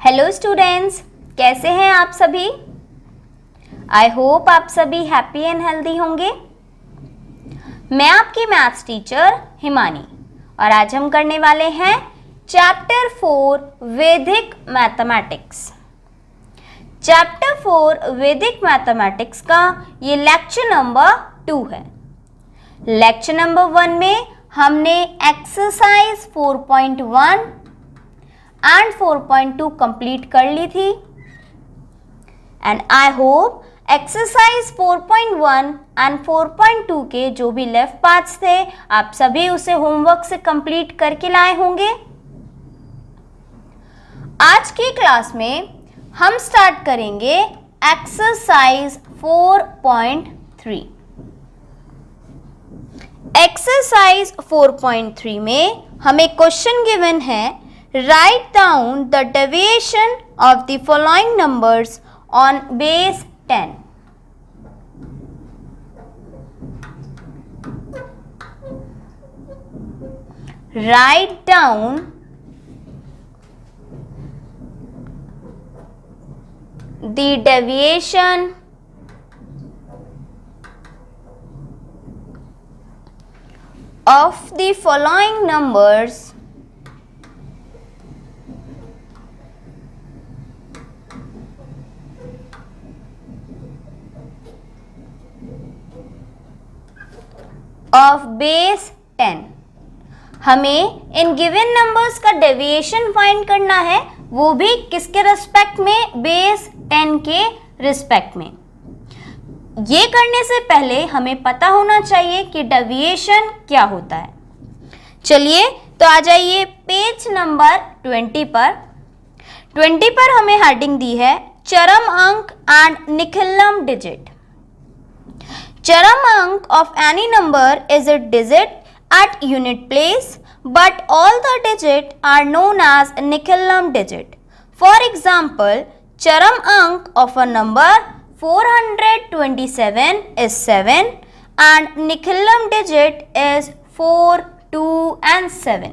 Hello students, कैसे हैं आप सभी। आई होप आप सभी हैप्पी एंड हेल्दी होंगे। मैं आपकी मैथ्स टीचर हिमानी और आज हम करने वाले हैं चैप्टर 4 वैदिक मैथमेटिक्स। चैप्टर 4 वैदिक मैथमेटिक्स का ये लेक्चर नंबर 2 है। लेक्चर नंबर 1 में हमने एक्सरसाइज 4.1 एंड 4.2 कंप्लीट कर ली थी and I hope exercise 4.1 and 4.2 के जो भी लेफ्ट पार्ट्स थे आप सभी उसे होमवर्क से कंप्लीट करके लाए होंगे। आज की क्लास में हम स्टार्ट करेंगे एक्सरसाइज 4.3। एक्सरसाइज 4.3 में हमें क्वेश्चन गिवन है, write down the deviation of the following numbers on base 10. Write down the deviation of the following numbers of base 10। हमें इन गिवन नंबर्स का डेविएशन फाइंड करना है, वो भी किसके रिस्पेक्ट में, बेस 10 के रिस्पेक्ट में। ये करने से पहले हमें पता होना चाहिए कि डेविएशन क्या होता है। चलिए तो आ जाइए पेज नंबर 20 पर। 20 पर हमें हेडिंग दी है चरम अंक and Nikhilam digit. Charam ank of any number is a digit at unit place, but all the digits are known as Nichilam digit. For example, Charam ank of a number 427 is 7 and Nichilam digit is 4, 2 and 7.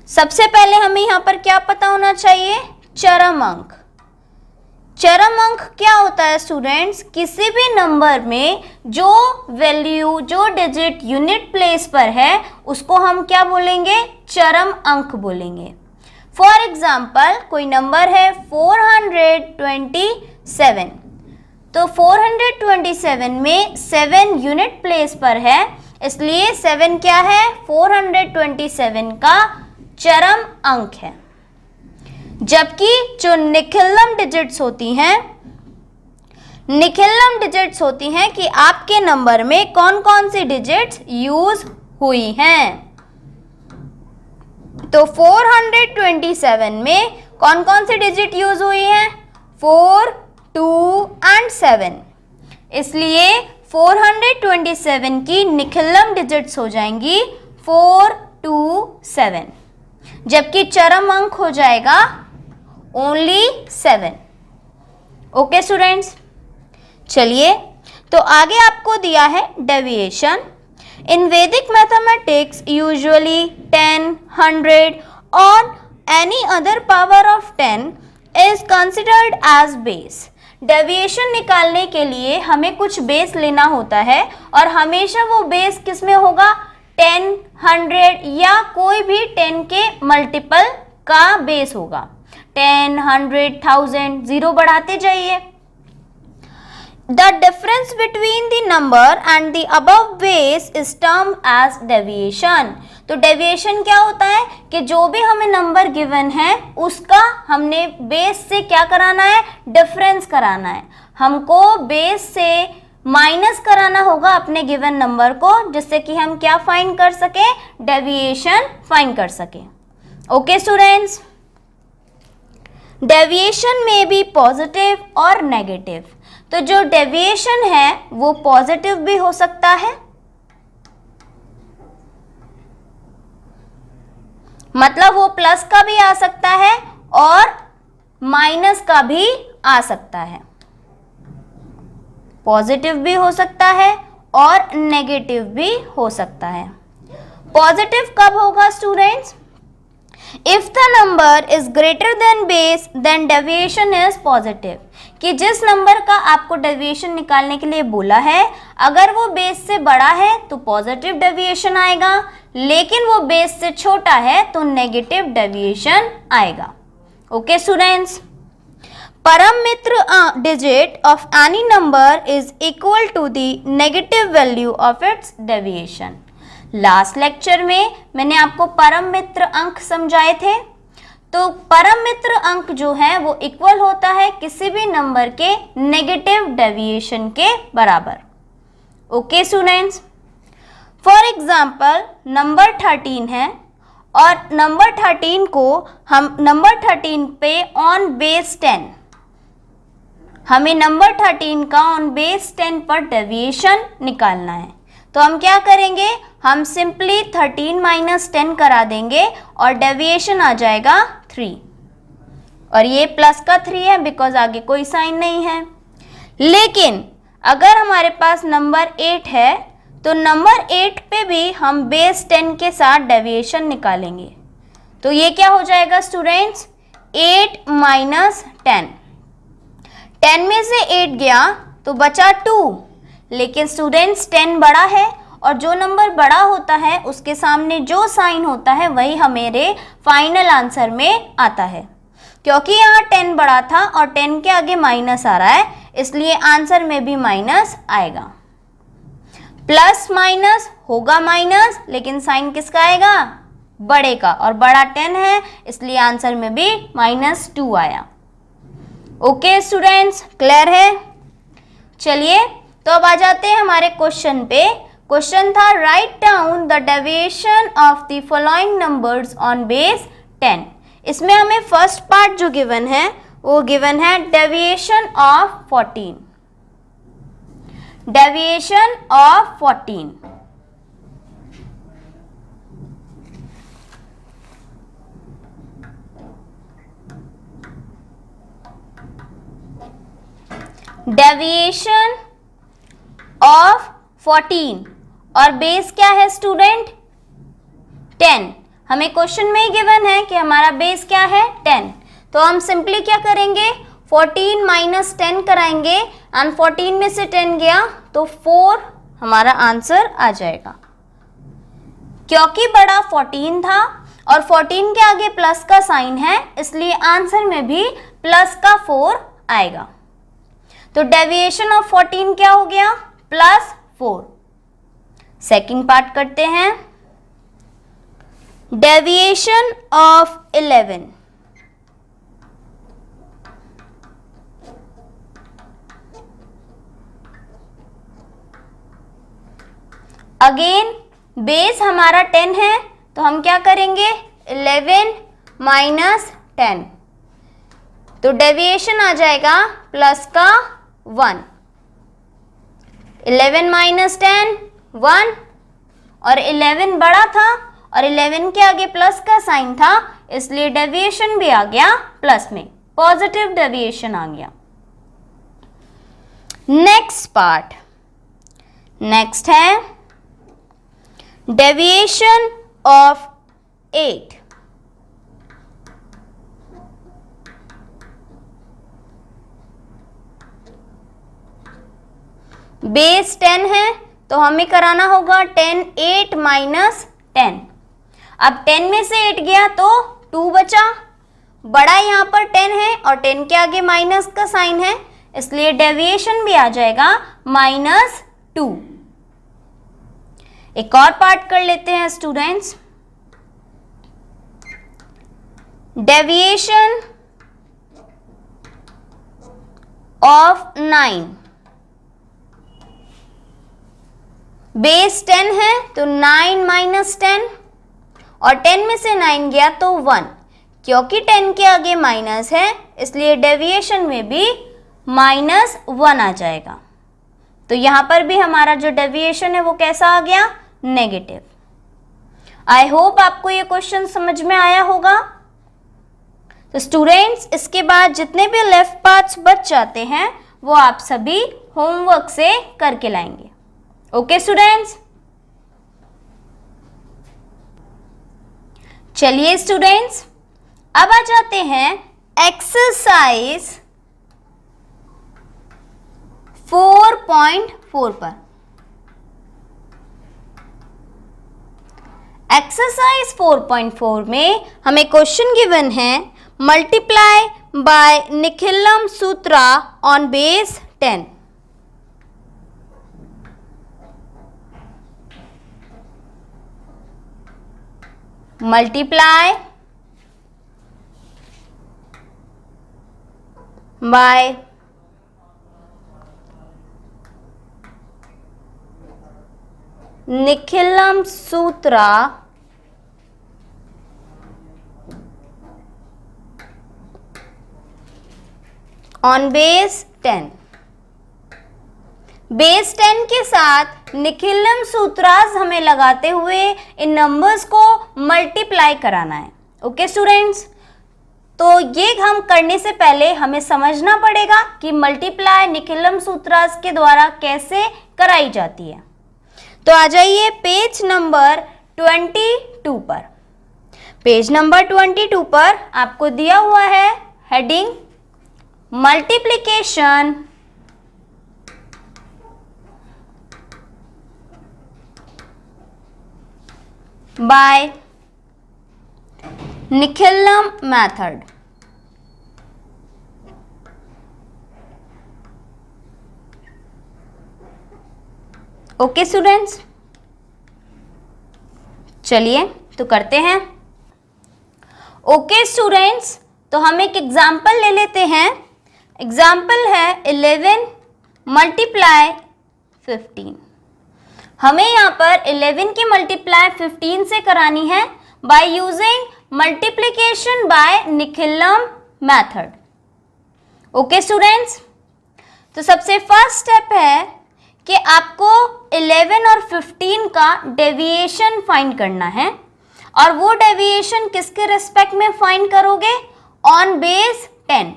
सबसे पहले हमें यहाँ पर क्या पता होना चाहिए, चरम अंक। चरम अंक क्या होता है स्टूडेंट्स, किसी भी नंबर में जो वैल्यू, जो डिजिट यूनिट प्लेस पर है उसको हम क्या बोलेंगे, चरम अंक बोलेंगे। फॉर एग्जाम्पल कोई नंबर है 427, तो 427 में 7 यूनिट प्लेस पर है, इसलिए 7 क्या है, 427 का चरम अंक है। जबकि जो निखिलम डिजिट्स होती हैं, निखिलम डिजिट्स होती हैं कि आपके नंबर में कौन कौन सी डिजिट्स यूज हुई हैं। तो 427 में कौन कौन सी डिजिट यूज हुई हैं, 4, 2 एंड 7, इसलिए 427 की निखिलम डिजिट्स हो जाएंगी 4, 2, 7, जबकि चरम अंक हो जाएगा ओनली 7। ओके स्टूडेंट्स, चलिए तो आगे आपको दिया है डेविएशन। इन वैदिक मैथमेटिक्स यूजुअली 10, 100 और any other power of 10 is considered as base. Deviation निकालने के लिए हमें कुछ बेस लेना होता है और हमेशा वो बेस किस में होगा, 10, 100 या कोई भी 10 के मल्टीपल का बेस होगा। 10, 100, 1000, 0 बढ़ाते जाइए। The difference between the number and the above base is termed as deviation। तो डेविएशन क्या होता है कि जो भी हमें नंबर गिवन है उसका हमने बेस से क्या कराना है, डिफरेंस कराना है। हमको बेस से माइनस कराना होगा अपने गिवन नंबर को, जिससे कि हम क्या फाइंड कर सके, डेविएशन फाइंड कर सके। ओके स्टूडेंट्स, डेविएशन में भी पॉजिटिव और नेगेटिव। तो जो डेविएशन है वो पॉजिटिव भी हो सकता है, मतलब वो प्लस का भी आ सकता है और माइनस का भी आ सकता है। पॉजिटिव भी हो सकता है और नेगेटिव भी हो सकता है। पॉजिटिव कब होगा students, if the number is greater than base then deviation is positive, कि जिस नंबर का आपको डेविएशन निकालने के लिए बोला है, अगर वो बेस से बड़ा है तो पॉजिटिव डेविएशन आएगा, लेकिन वो बेस से छोटा है तो नेगेटिव डेविएशन आएगा। ओके स्टूडेंट्स, परम मित्र digit of any number is equal to the negative value of its deviation. Last lecture में मैंने आपको परम मित्र अंक समझाए थे। तो परम मित्र अंक जो है वो इक्वल होता है किसी भी नंबर के नेगेटिव डेविएशन के बराबर। Okay students, for example number 13 है और नंबर 13 को हम नंबर 13 पे ऑन बेस 10, हमें नंबर 13 का ऑन बेस 10 पर डेविएशन निकालना है। तो हम क्या करेंगे, हम सिंपली 13 माइनस 10 करा देंगे और डेविएशन आ जाएगा 3, और ये प्लस का 3 है बिकॉज आगे कोई साइन नहीं है। लेकिन अगर हमारे पास नंबर 8 है तो नंबर 8 पे भी हम बेस 10 के साथ डेविएशन निकालेंगे। तो ये क्या हो जाएगा स्टूडेंट्स, 8 माइनस 10, 10 में से 8 गया तो बचा 2, लेकिन स्टूडेंट्स 10 बड़ा है और जो नंबर बड़ा होता है उसके सामने जो साइन होता है वही हमारे फाइनल आंसर में आता है। क्योंकि यहाँ 10 बड़ा था और 10 के आगे माइनस आ रहा है, इसलिए आंसर में भी माइनस आएगा। प्लस माइनस होगा माइनस, लेकिन साइन किसका आएगा, बड़े का, और बड़ा 10 है इसलिए आंसर में भी -2 आया। ओके स्टूडेंट्स, क्लियर है? चलिए तो अब आ जाते हैं हमारे क्वेश्चन पे। क्वेश्चन था write down the deviation of the following numbers on base 10। इसमें हमें फर्स्ट पार्ट जो गिवन है वो गिवन है deviation of 14, deviation of 14। Deviation of 14 और बेस क्या है स्टूडेंट, 10। हमें क्वेश्चन में ही गिवन है कि हमारा बेस क्या है, 10। तो हम सिंपली क्या करेंगे, 14 माइनस 10 कराएंगे एंड 14 में से 10 गया तो 4 हमारा आंसर आ जाएगा। क्योंकि बड़ा 14 था और 14 के आगे प्लस का साइन है, इसलिए आंसर में भी प्लस का 4 आएगा। तो डेविएशन ऑफ 14 क्या हो गया, +4। सेकंड पार्ट करते हैं, डेविएशन ऑफ 11। अगेन बेस हमारा 10 है तो हम क्या करेंगे, 11 माइनस 10, तो डेविएशन आ जाएगा प्लस का 1। 11 माइनस 10 1, और 11 बड़ा था और 11 के आगे प्लस का साइन था, इसलिए डेविएशन भी आ गया प्लस में, पॉजिटिव डेविएशन आ गया। नेक्स्ट पार्ट, नेक्स्ट है डेविएशन ऑफ 8। बेस 10 है तो हमें कराना होगा 10, 8 माइनस 10। अब 10 में से 8 गया तो 2 बचा, बड़ा यहाँ पर 10 है और 10 के आगे माइनस का साइन है, इसलिए डेविएशन भी आ जाएगा -2। एक और पार्ट कर लेते हैं स्टूडेंट्स, डेविएशन ऑफ 9। बेस 10 है तो 9 माइनस 10, और 10 में से 9 गया तो 1। क्योंकि 10 के आगे माइनस है इसलिए डेविएशन में भी -1 आ जाएगा। तो यहाँ पर भी हमारा जो डेविएशन है वो कैसा आ गया, नेगेटिव। आई होप आपको ये क्वेश्चन समझ में आया होगा। तो स्टूडेंट्स इसके बाद जितने भी लेफ्ट पार्ट्स बच जाते हैं वो आप सभी होमवर्क से करके लाएंगे। ओके स्टूडेंट्स, चलिए स्टूडेंट्स, अब आ जाते हैं एक्सरसाइज 4.4 पर। एक्सरसाइज 4.4 में हमें क्वेश्चन गिवन है multiply by Nikhilam Sutra on base 10। Multiply by Nikhilam Sutra on base 10। Base 10 के साथ निखिलम सूत्रास हमें लगाते हुए इन नंबर्स को मल्टीप्लाई कराना है। ओके स्टूडेंट्स, तो ये हम करने से पहले हमें समझना पड़ेगा कि मल्टीप्लाई निखिलम सूत्रास के द्वारा कैसे कराई जाती है। तो आ जाइए पेज नंबर 22 पर। पेज नंबर 22 पर आपको दिया हुआ है heading multiplication bye Nikhilam method. Okay students, चलिए तो करते हैं। ओके स्टूडेंट्स, तो हम एक एग्जाम्पल ले लेते हैं। एग्जाम्पल है 11 मल्टीप्लाई 15। हमें यहाँ पर 11 की मल्टीप्लाई 15 से करानी है by using multiplication bye Nikhilam method. Okay students, तो सबसे फर्स्ट स्टेप है कि आपको 11 और 15 का डेविएशन फाइंड करना है, और वो डेविएशन किसके रिस्पेक्ट में फाइंड करोगे? On base 10।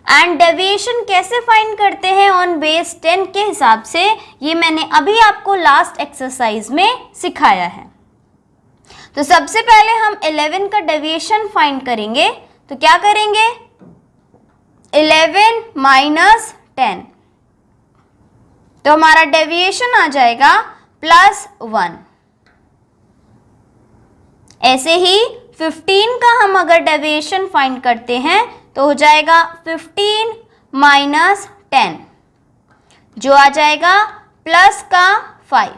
एंड डेविएशन कैसे फाइंड करते हैं ऑन बेस 10 के हिसाब से, ये मैंने अभी आपको लास्ट एक्सरसाइज में सिखाया है। तो सबसे पहले हम 11 का डेविएशन फाइंड करेंगे। तो क्या करेंगे? 11 माइनस 10, तो हमारा डेविएशन आ जाएगा +1। ऐसे ही 15 का हम अगर डेविएशन फाइंड करते हैं तो हो जाएगा 15 माइनस 10, जो आ जाएगा +5।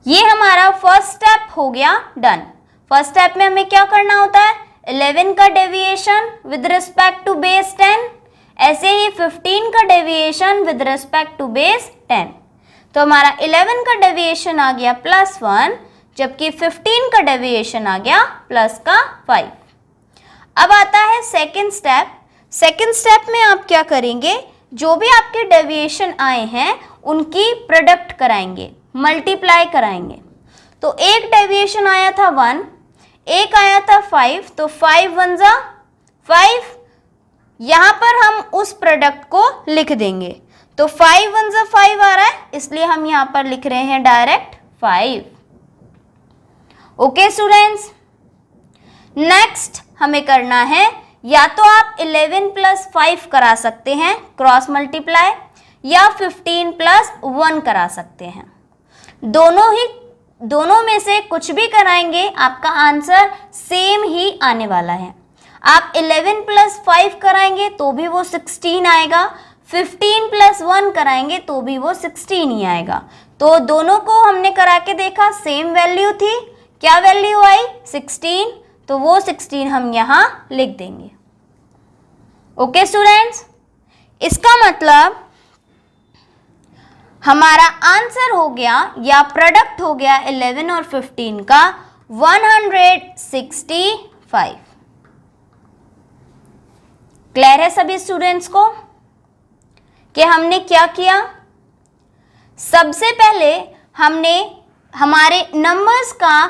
ये हमारा फर्स्ट स्टेप हो गया डन। फर्स्ट स्टेप में हमें क्या करना होता है? 11 का deviation with respect to base 10, ऐसे ही 15 का deviation with respect to base 10। तो हमारा 11 का डेविएशन आ गया +1, जबकि 15 का डेविएशन आ गया +5। अब आता है सेकंड स्टेप। सेकंड स्टेप में आप क्या करेंगे? जो भी आपके डेविएशन आए हैं उनकी प्रोडक्ट कराएंगे, मल्टीप्लाई कराएंगे। तो एक डेविएशन आया था 1, एक आया था 5, तो 5 1 जा 5। यहाँ पर हम उस प्रोडक्ट को लिख देंगे। तो 5 1 जा 5 आ रहा है, इसलिए हम यहाँ पर लिख रहे हैं डायरेक्ट 5। ओके स्टूडेंट्स, नेक्स्ट हमें करना है, या तो आप 11 + 5 करा सकते हैं क्रॉस मल्टीप्लाई, या 15 + 1 करा सकते हैं। दोनों में से कुछ भी कराएंगे आपका आंसर सेम ही आने वाला है। आप 11 + 5 कराएंगे तो भी वो 16 आएगा, 15 + 1 कराएंगे तो भी वो 16 ही आएगा। तो दोनों को हमने करा के देखा, सेम वैल्यू थी। क्या वैल्यू आई? 16। तो वो 16 हम यहाँ लिख देंगे। ओके स्टूडेंट्स, इसका मतलब हमारा आंसर हो गया या प्रोडक्ट हो गया 11 और 15 का 165। क्लियर है सभी स्टूडेंट्स को कि हमने क्या किया? सबसे पहले हमने हमारे नंबर्स का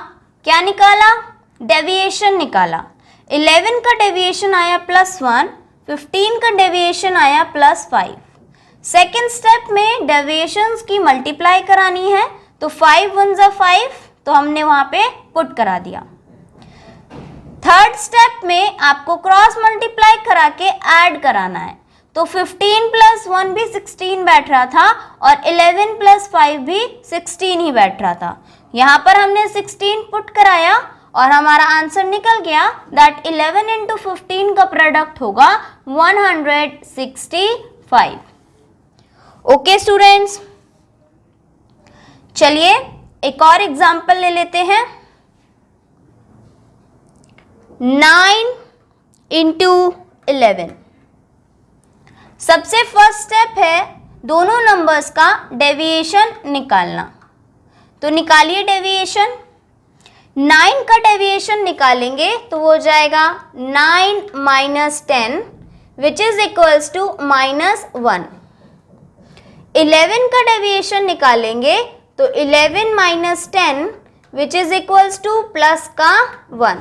क्या निकाला? डेविएशन निकाला। 11 का डेविएशन आया +1, 15 का डेविएशन आया +5। सेकेंड स्टेप में डेविएशंस की मल्टीप्लाई करानी है, तो 5 1 जा 5, तो हमने वहां पे पुट करा दिया। थर्ड स्टेप में आपको क्रॉस मल्टीप्लाई करा के ऐड कराना है, तो 15 प्लस 1 भी 16 बैठ रहा था और 11 प्लस 5 भी 16 ही बैठ रहा था। यहाँ पर हमने 16 पुट कराया और हमारा आंसर निकल गया दैट 11 इंटू 15 का प्रोडक्ट होगा 165। ओके स्टूडेंट्स, चलिए एक और एग्जाम्पल ले लेते हैं। 9 इंटू 11। सबसे फर्स्ट स्टेप है दोनों नंबर्स का डेविएशन निकालना, तो निकालिए डेविएशन। 9 का डेविएशन निकालेंगे तो वो जाएगा 9 minus 10 which is equals to -1। 11 का डेविएशन निकालेंगे तो 11 minus 10 which is equals to plus का 1।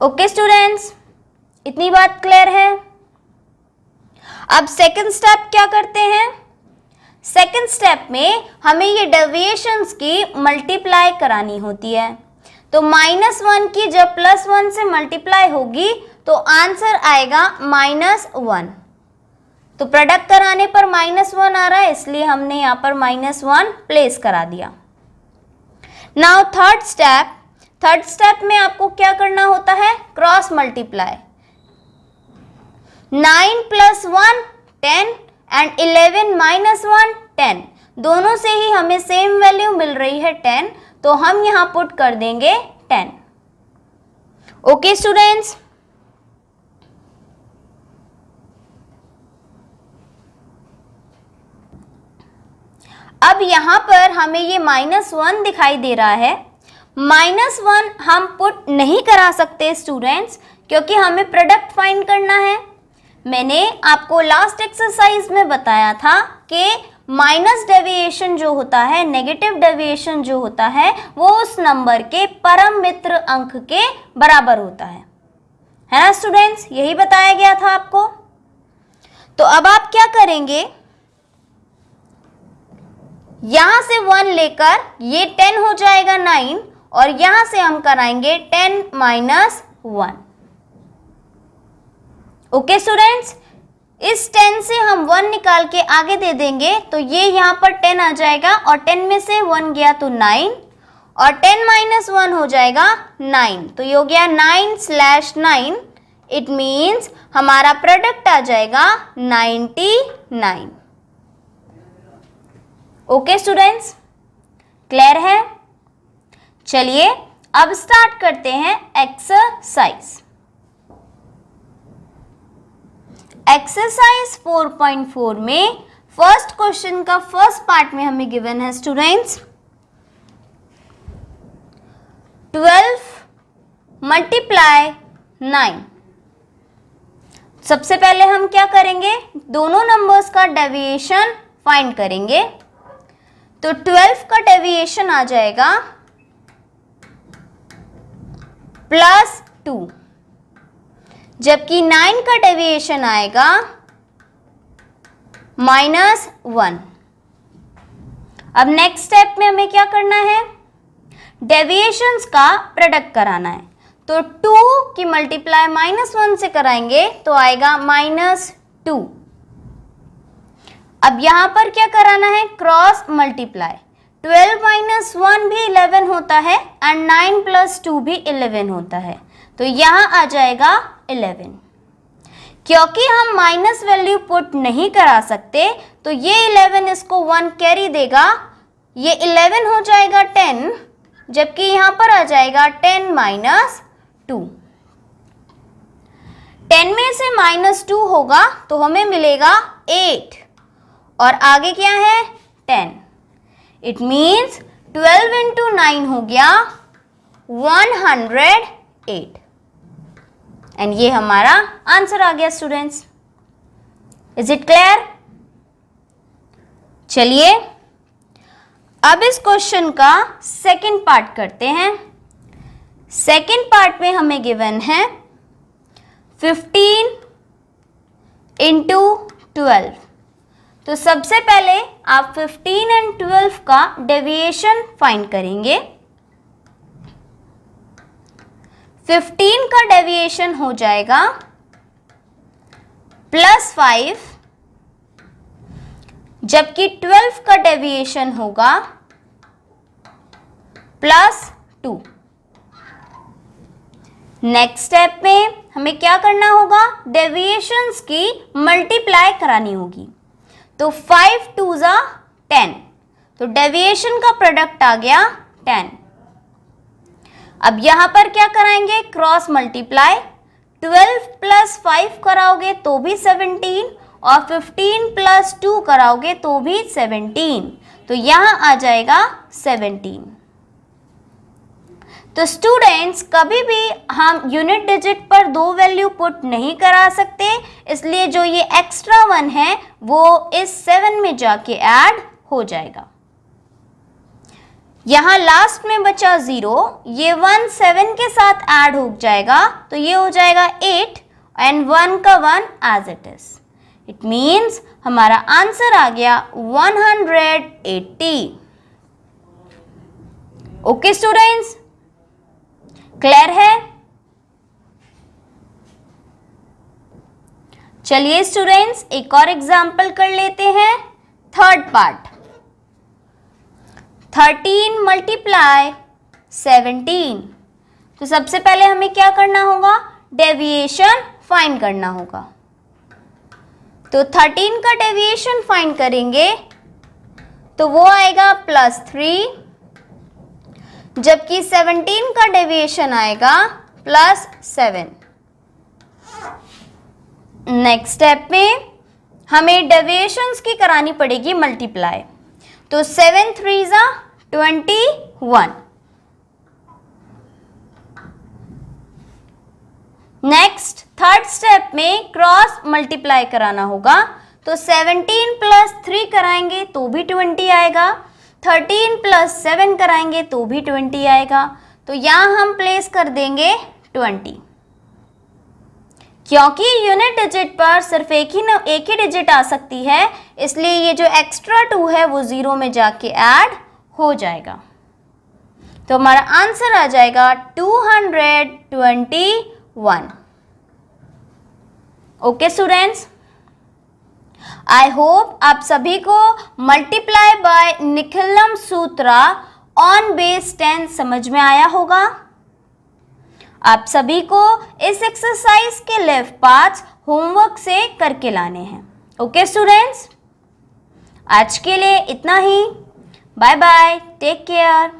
ओके स्टूडेंट्स, इतनी बात क्लियर है। अब सेकंड स्टेप क्या करते हैं? सेकंड स्टेप में हमें ये डेविएशंस की मल्टीप्लाई करानी होती है, तो -1 की जब +1 से मल्टीप्लाई होगी तो आंसर आएगा -1। तो प्रोडक्ट कराने पर -1 आ रहा है, इसलिए हमने यहाँ पर -1 प्लेस करा दिया। नाउ थर्ड स्टेप में आपको क्या करना होता है? Cross multiply. 9 plus 1 10 and 11 minus 1 10, दोनों से ही हमें सेम वैल्यू मिल रही है 10, तो हम यहां पुट कर देंगे 10। ओके स्टूडेंट्स, अब यहां पर हमें ये -1 दिखाई दे रहा है। -1 हम पुट नहीं करा सकते स्टूडेंट्स, क्योंकि हमें प्रोडक्ट फाइंड करना है। मैंने आपको लास्ट एक्सरसाइज में बताया था कि माइनस डेविएशन जो होता है, नेगेटिव डेविएशन जो होता है, वो उस नंबर के परम मित्र अंक के बराबर होता है ना स्टूडेंट्स? यही बताया गया था आपको। तो अब आप क्या करेंगे, यहां से 1 लेकर ये 10 हो जाएगा 9, और यहां से हम कराएंगे 10 माइनस 1। ओके स्टूडेंट्स, इस 10 से हम 1 निकाल के आगे दे देंगे तो ये यहाँ पर 10 आ जाएगा, और 10 में से 1 गया तो 9, और 10 माइनस 1 हो जाएगा 9, तो ये हो गया 9/9। इट मीन्स हमारा प्रोडक्ट आ जाएगा 99। ओके स्टूडेंट्स, क्लियर है? चलिए अब स्टार्ट करते हैं एक्सरसाइज। एक्सरसाइज 4.4 में फर्स्ट क्वेश्चन का फर्स्ट पार्ट में हमें गिवन है स्टूडेंट्स 12 मल्टीप्लाई 9। सबसे पहले हम क्या करेंगे, दोनों नंबर्स का डेविएशन फाइंड करेंगे। तो 12 का डेविएशन आ जाएगा +2, जबकि 9 का डेविएशन आएगा -1। अब नेक्स्ट स्टेप में हमें क्या करना है, डेविएशंस का प्रोडक्ट कराना है। तो 2 की मल्टीप्लाई -1 से कराएंगे तो आएगा -2। अब यहां पर क्या कराना है, क्रॉस मल्टीप्लाई। 12 माइनस 1 भी 11 होता है एंड 9 प्लस 2 भी 11 होता है, तो यहां आ जाएगा 11। क्योंकि हम माइनस वैल्यू पुट नहीं करा सकते तो ये 11 इसको 1 कैरी देगा, ये 11 हो जाएगा 10, जबकि यहां पर आ जाएगा 10 माइनस 2। 10 में से -2 होगा तो हमें मिलेगा 8, और आगे क्या है 10। इट मीन्स 12 इंटू 9 हो गया 108, एंड ये हमारा आंसर आ गया स्टूडेंट्स। Is it clear? चलिए अब इस क्वेश्चन का सेकंड पार्ट करते हैं। सेकंड पार्ट में हमें गिवन है 15 इंटू 12। तो सबसे पहले आप 15 एंड 12 का डेविएशन फाइंड करेंगे। 15 का डेविएशन हो जाएगा +5, जबकि 12 का डेविएशन होगा +2। नेक्स्ट स्टेप में हमें क्या करना होगा, डेविएशंस की मल्टीप्लाई करानी होगी। तो 5 2 ज़ा 10, तो डेविएशन का प्रोडक्ट आ गया 10। अब यहां पर क्या कराएंगे, क्रॉस मल्टीप्लाई। 12 + 5 कराओगे तो भी 17 और 15 + 2 कराओगे तो भी 17, तो यहां आ जाएगा 17। तो स्टूडेंट्स कभी भी हम यूनिट डिजिट पर 2 वैल्यू पुट नहीं करा सकते, इसलिए जो ये एक्स्ट्रा 1 है वो इस 7 में जाके ऐड हो जाएगा। यहां लास्ट में बचा 0, ये 1 7 के साथ ऐड हो जाएगा, तो ये हो जाएगा 8 एंड 1 का 1 as it is. It means हमारा आंसर आ गया 180। ओके स्टूडेंट्स, क्लियर है? चलिए स्टूडेंट्स एक और एग्जाम्पल कर लेते हैं, थर्ड पार्ट। 13 × 17, तो सबसे पहले हमें क्या करना होगा, डेविएशन फाइंड करना होगा। तो 13 का डेविएशन फाइंड करेंगे तो वो आएगा +3, जबकि 17 का डेविएशन आएगा +7। नेक्स्ट स्टेप में हमें डेविएशंस की करानी पड़ेगी मल्टीप्लाई। तो 7 3 ज़ा 21। नेक्स्ट थर्ड स्टेप में क्रॉस मल्टीप्लाई कराना होगा। तो 17 + 3 कराएंगे तो भी 20 आएगा, 13 + 7 कराएंगे तो भी 20 आएगा। तो यहां हम प्लेस कर देंगे 20, क्योंकि यूनिट डिजिट पर सिर्फ एक ही डिजिट आ सकती है, इसलिए ये जो एक्स्ट्रा 2 है वो 0 में जाके ऐड हो जाएगा। तो हमारा आंसर आ जाएगा 221। ओके स्टूडेंट्स, आई होप आप सभी को multiply by Nikhilam Sutra on base 10 समझ में आया होगा। आप सभी को इस एक्सरसाइज के लेफ्ट पार्ट्स होमवर्क से करके लाने हैं। ओके स्टूडेंट्स, आज के लिए इतना ही। Bye bye, take care.